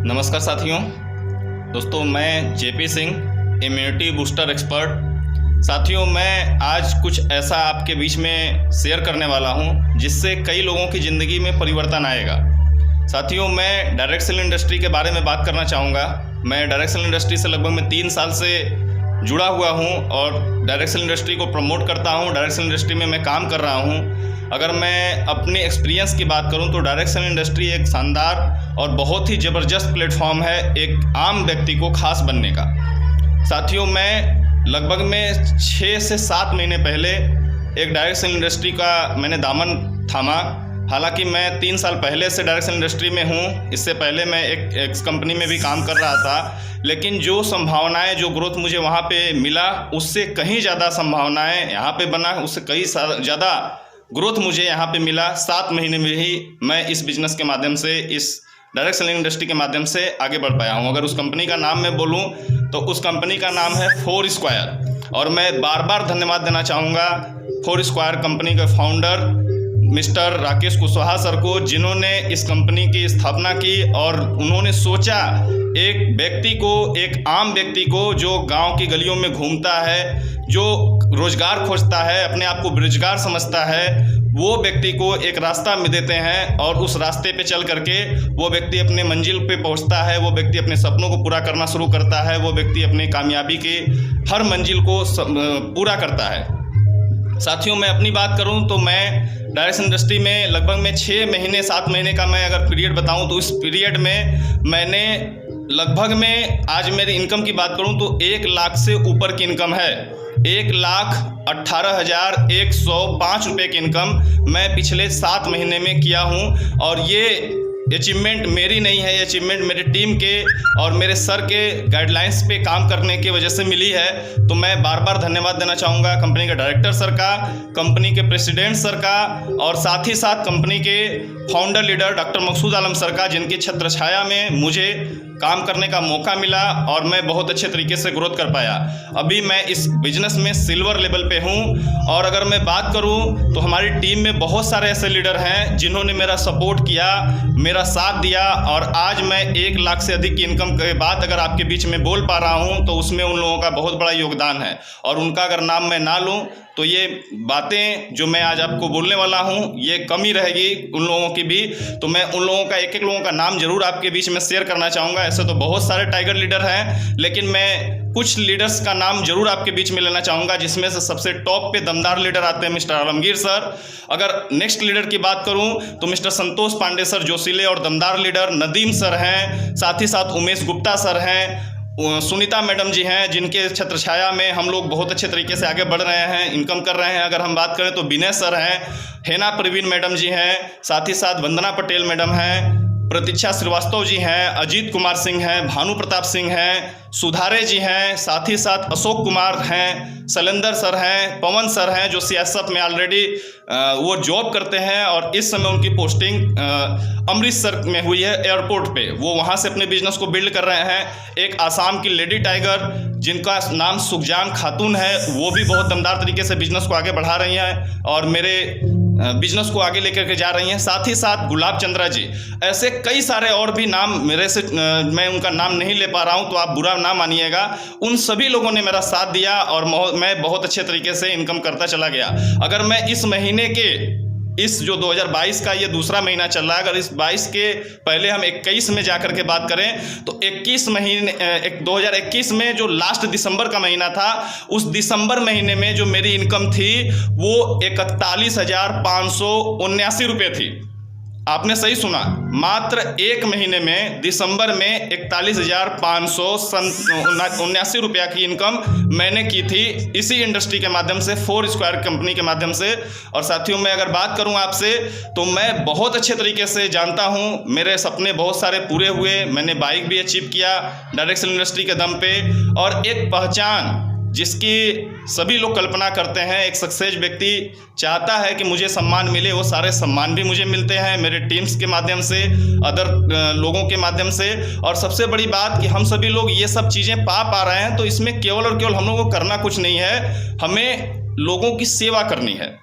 नमस्कार साथियों, दोस्तों मैं JP Singh, immunity booster expert. साथियों, मैं आज कुछ ऐसा आपके बीच में शेयर करने वाला हूं जिससे कई लोगों की ज़िंदगी में परिवर्तन आएगा। साथियों, मैं डायरेक्ट सेल इंडस्ट्री के बारे में बात करना चाहूँगा। मैं डायरेक्ट सेल इंडस्ट्री से लगभग मैं 3 साल से जुड़ा हुआ हूँ और डायरेक्ट सेल इंडस्ट्री को प्रमोट करता हूँ। डायरेक्ट सेल इंडस्ट्री में मैं काम कर रहा हूँ। अगर मैं अपने एक्सपीरियंस की बात करूं तो डायरेक्ट सेल इंडस्ट्री एक शानदार और बहुत ही ज़बरदस्त प्लेटफॉर्म है एक आम व्यक्ति को खास बनने का। साथियों, मैं लगभग में 6 से 7 महीने पहले एक डायरेक्ट सेल इंडस्ट्री का मैंने दामन थामा। हालांकि मैं 3 साल पहले से डायरेक्ट सेल इंडस्ट्री में हूं। इससे पहले मैं एक कंपनी में भी काम कर रहा था, लेकिन जो संभावनाएं, जो ग्रोथ मुझे वहां पे मिला उससे कहीं ज़्यादा संभावनाएं यहाँ पे बना, उससे कई ज़्यादा ग्रोथ मुझे यहाँ पे मिला। 7 महीने में ही मैं इस बिज़नेस के माध्यम से, इस डायरेक्ट सेलिंग इंडस्ट्री के माध्यम से आगे बढ़ पाया हूँ। अगर उस कंपनी का नाम मैं बोलूँ तो उस कंपनी का नाम है फोरस्क्वायर, और मैं बार बार धन्यवाद देना चाहूँगा फोरस्क्वायर कंपनी के founder mister Rakesh Kushwaha sir को, जिन्होंने इस कंपनी की स्थापना की और उन्होंने सोचा एक व्यक्ति को, एक आम व्यक्ति को जो गांव की गलियों में घूमता है, जो रोजगार खोजता है, अपने आप को बेरोजगार समझता है, वो व्यक्ति को एक रास्ता में देते हैं और उस रास्ते पे चल करके वो व्यक्ति अपने मंजिल पे पहुंचता है। वो व्यक्ति अपने सपनों को पूरा करना शुरू करता है। वो व्यक्ति अपने कामयाबी के हर मंजिल को पूरा करता है। साथियों, मैं अपनी बात करूं तो मैं डायरेक्ट इंडस्ट्री में लगभग मैं 6 महीने 7 महीने का मैं अगर पीरियड बताऊं तो इस पीरियड में मैंने लगभग में, आज मेरी इनकम की बात करूं तो 1 लाख से ऊपर की इनकम है। 1,18,105 रुपये की इनकम मैं पिछले 7 महीने में किया हूं। और ये अचीवमेंट मेरी नहीं है, ये अचीवमेंट मेरे टीम के और मेरे सर के गाइडलाइंस पे काम करने की वजह से मिली है। तो मैं बार बार धन्यवाद देना चाहूँगा कंपनी के डायरेक्टर सर का, कंपनी के प्रेसिडेंट सर का, और साथ ही साथ कंपनी के फाउंडर लीडर डॉक्टर मकसूद आलम सर का, जिनकी छत्र छाया में मुझे काम करने का मौका मिला और मैं बहुत अच्छे तरीके से ग्रोथ कर पाया। अभी मैं इस बिजनेस में सिल्वर लेवल पे हूँ। और अगर मैं बात करूँ तो हमारी टीम में बहुत सारे ऐसे लीडर हैं जिन्होंने मेरा सपोर्ट किया, मेरा साथ दिया, और आज मैं 1 लाख से अधिक की इनकम के बाद अगर आपके बीच में बोल पा रहा हूँ तो उसमें उन लोगों का बहुत बड़ा योगदान है। और उनका अगर नाम मैं ना लूँ तो ये बातें जो मैं आज आपको बोलने वाला हूँ ये कमी रहेगी उन लोगों की भी। तो मैं उन लोगों का, एक लोगों का नाम जरूर आपके बीच में शेयर करना चाहूँगा। ऐसे तो बहुत सारे टाइगर लीडर हैं, लेकिन मैं कुछ लीडर्स का नाम जरूर आपके बीच में लेना चाहूँगा, जिसमें से सबसे टॉप पे दमदार लीडर आते हैं मिस्टर आलमगीर सर। अगर नेक्स्ट लीडर की बात करूँ तो मिस्टर संतोष पांडे सर जोशीले और दमदार लीडर, नदीम सर हैं, साथ ही साथ उमेश गुप्ता सर हैं, सुनीता मैडम जी हैं, जिनके छत्र छाया में हम लोग बहुत अच्छे तरीके से आगे बढ़ रहे हैं, इनकम कर रहे हैं। अगर हम बात करें तो विनय सर हैं, हेना प्रवीण मैडम जी हैं, साथ ही साथ वंदना पटेल मैडम हैं, प्रतीक्षा श्रीवास्तव जी हैं, अजीत कुमार सिंह हैं, भानु प्रताप सिंह हैं, सुधारे जी हैं, साथ ही साथ अशोक कुमार हैं, शैलेंद्र सर हैं, पवन सर हैं, जो सीएसएफ में ऑलरेडी वो जॉब करते हैं और इस समय उनकी पोस्टिंग अमृतसर में हुई है एयरपोर्ट पे। वो वहाँ से अपने बिजनेस को बिल्ड कर रहे हैं। एक आसाम की लेडी टाइगर जिनका नाम सुखजान खातून है, वो भी बहुत दमदार तरीके से बिजनेस को आगे बढ़ा रही हैं और मेरे बिजनेस को आगे लेकर के जा रही हैं। साथ ही साथ गुलाब चंद्रा जी, ऐसे कई सारे और भी नाम मेरे से मैं उनका नाम नहीं ले पा रहा हूं तो आप बुरा ना मानिएगा। उन सभी लोगों ने मेरा साथ दिया और मैं बहुत अच्छे तरीके से इनकम करता चला गया। अगर मैं इस महीने के, इस जो 2022 का ये दूसरा महीना चल रहा है, अगर इस 22 के पहले हम 21 में जाकर के बात करें तो 2021 में जो लास्ट दिसंबर का महीना था, उस दिसंबर महीने में जो मेरी इनकम थी वो 41,579 रुपये थी। आपने सही सुना, मात्र 1 महीने में दिसंबर में 41,579 रुपया की इनकम मैंने की थी इसी इंडस्ट्री के माध्यम से, फोरस्क्वायर कंपनी के माध्यम से। और साथियों, मैं अगर बात करूं आपसे तो मैं बहुत अच्छे तरीके से जानता हूं, मेरे सपने बहुत सारे पूरे हुए। मैंने बाइक भी अचीव किया डायरेक्ट सेल इंडस्ट्री के दम पे, और एक पहचान जिसकी सभी लोग कल्पना करते हैं, एक सक्सेस व्यक्ति चाहता है कि मुझे सम्मान मिले, वो सारे सम्मान भी मुझे मिलते हैं मेरे टीम्स के माध्यम से, अदर लोगों के माध्यम से। और सबसे बड़ी बात कि हम सभी लोग ये सब चीज़ें पा रहे हैं तो इसमें केवल और केवल हम लोगों को करना कुछ नहीं है, हमें लोगों की सेवा करनी है।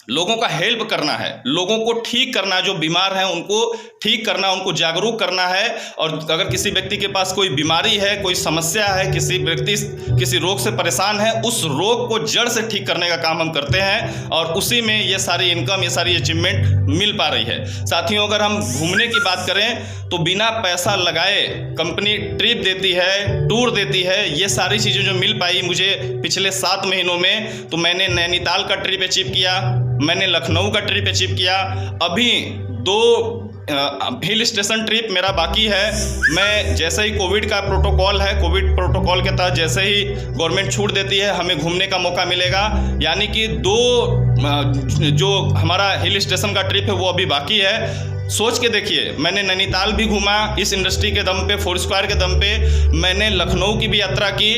लोगों का हेल्प करना है, लोगों को ठीक करना है, जो बीमार हैं उनको ठीक करना, उनको जागरूक करना है। और अगर किसी व्यक्ति के पास कोई बीमारी है, कोई समस्या है, किसी व्यक्ति किसी रोग से परेशान है, उस रोग को जड़ से ठीक करने का काम हम करते हैं और उसी में ये सारी इनकम, ये सारी अचीवमेंट मिल पा रही है। साथियों, अगर हम घूमने की बात करें तो बिना पैसा लगाए कंपनी ट्रिप देती है, टूर देती है। ये सारी चीज़ें जो मिल पाई मुझे पिछले 7 महीनों में, तो मैंने नैनीताल का ट्रिप अचीव किया, मैंने लखनऊ का ट्रिप अचीव किया, अभी 2 हिल स्टेशन ट्रिप मेरा बाकी है। मैं जैसे ही कोविड का प्रोटोकॉल है, कोविड प्रोटोकॉल के तहत जैसे ही गवर्नमेंट छूट देती है हमें घूमने का मौका मिलेगा, यानी कि 2 जो हमारा हिल स्टेशन का ट्रिप है वो अभी बाकी है। सोच के देखिए, मैंने नैनीताल भी घूमा इस इंडस्ट्री के दम पे, फोरस्क्वायर के दम पे, मैंने लखनऊ की भी यात्रा की।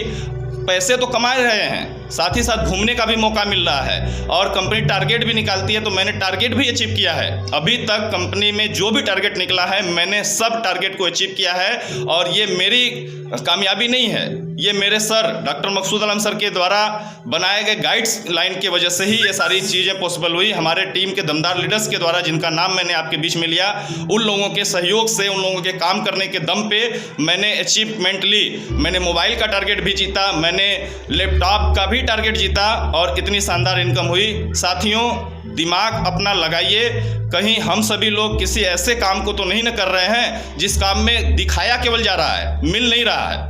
पैसे तो कमा रहे हैं, साथ ही साथ घूमने का भी मौका मिल रहा है और कंपनी टारगेट भी निकालती है, तो मैंने टारगेट भी अचीव किया है। अभी तक कंपनी में जो भी टारगेट निकला है मैंने सब टारगेट को अचीव किया है और ये मेरी कामयाबी नहीं है, ये मेरे सर डॉक्टर मकसूद आलम सर के द्वारा बनाए गए गाइड्स लाइन की वजह से ही ये सारी चीज़ें पॉसिबल हुई। हमारे टीम के दमदार लीडर्स के द्वारा, जिनका नाम मैंने आपके बीच में लिया, उन लोगों के सहयोग से, उन लोगों के काम करने के दम पे मैंने अचीवमेंट ली। मैंने मोबाइल का टारगेट भी जीता, मैंने लैपटॉप का भी टारगेट जीता और इतनी शानदार इनकम हुई। साथियों, दिमाग अपना लगाइए, कहीं हम सभी लोग किसी ऐसे काम को तो नहीं न कर रहे हैं जिस काम में दिखाया केवल जा रहा है, मिल नहीं रहा है।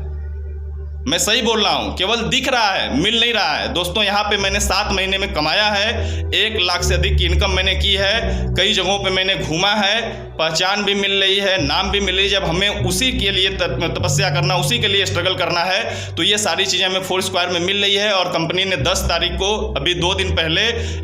मैं सही बोल रहा हूँ, केवल दिख रहा है, मिल नहीं रहा है। दोस्तों, यहाँ पे मैंने 7 महीने में कमाया है, 1 लाख से अधिक की इनकम मैंने की है, कई जगहों पे मैंने घूमा है, पहचान भी मिल रही है, नाम भी मिल रही है। जब हमें उसी के लिए तपस्या करना, उसी के लिए स्ट्रगल करना है, तो ये सारी चीज़ें हमें फोरस्क्वायर में मिल रही है। और कंपनी ने 10 तारीख को, अभी 2 दिन पहले,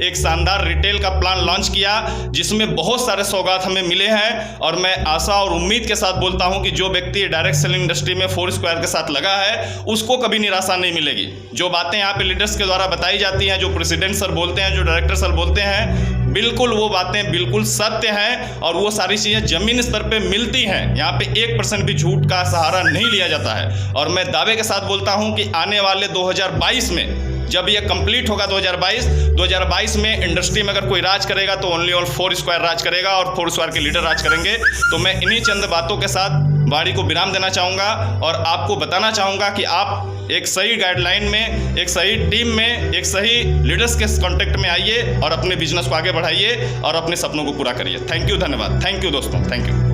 एक शानदार रिटेल का प्लान लॉन्च किया जिसमें बहुत सारे सौगात हमें मिले हैं। और मैं आशा और उम्मीद के साथ बोलता हूँ कि जो व्यक्ति डायरेक्ट सेलिंग इंडस्ट्री में फोरस्क्वायर के साथ लगा है उसको कभी निराशा नहीं मिलेगी। जो बातें यहाँ पे लीडर्स के द्वारा बताई जाती हैं, जो प्रेसिडेंट सर बोलते हैं, जो डायरेक्टर सर बोलते हैं, बिल्कुल वो बातें बिल्कुल सत्य हैं और वो सारी चीज़ें जमीन स्तर पे मिलती हैं। यहाँ पे 1% भी झूठ का सहारा नहीं लिया जाता है। और मैं दावे के साथ बोलता हूँ कि आने वाले 2022 में, जब ये कंप्लीट होगा 2022 में इंडस्ट्री में अगर कोई राज करेगा तो ओनली ऑन फोरस्क्वायर राज करेगा और फोरस्क्वायर के लीडर राज करेंगे। तो मैं इन्हीं चंद बातों के साथ वाणी को विराम देना चाहूँगा और आपको बताना चाहूँगा कि आप एक सही गाइडलाइन में, एक सही टीम में, एक सही लीडर्स के कॉन्टेक्ट में आइए और अपने बिजनेस को आगे बढ़ाइए और अपने सपनों को पूरा करिए। थैंक यू, धन्यवाद, थैंक यू दोस्तों, थैंक यू।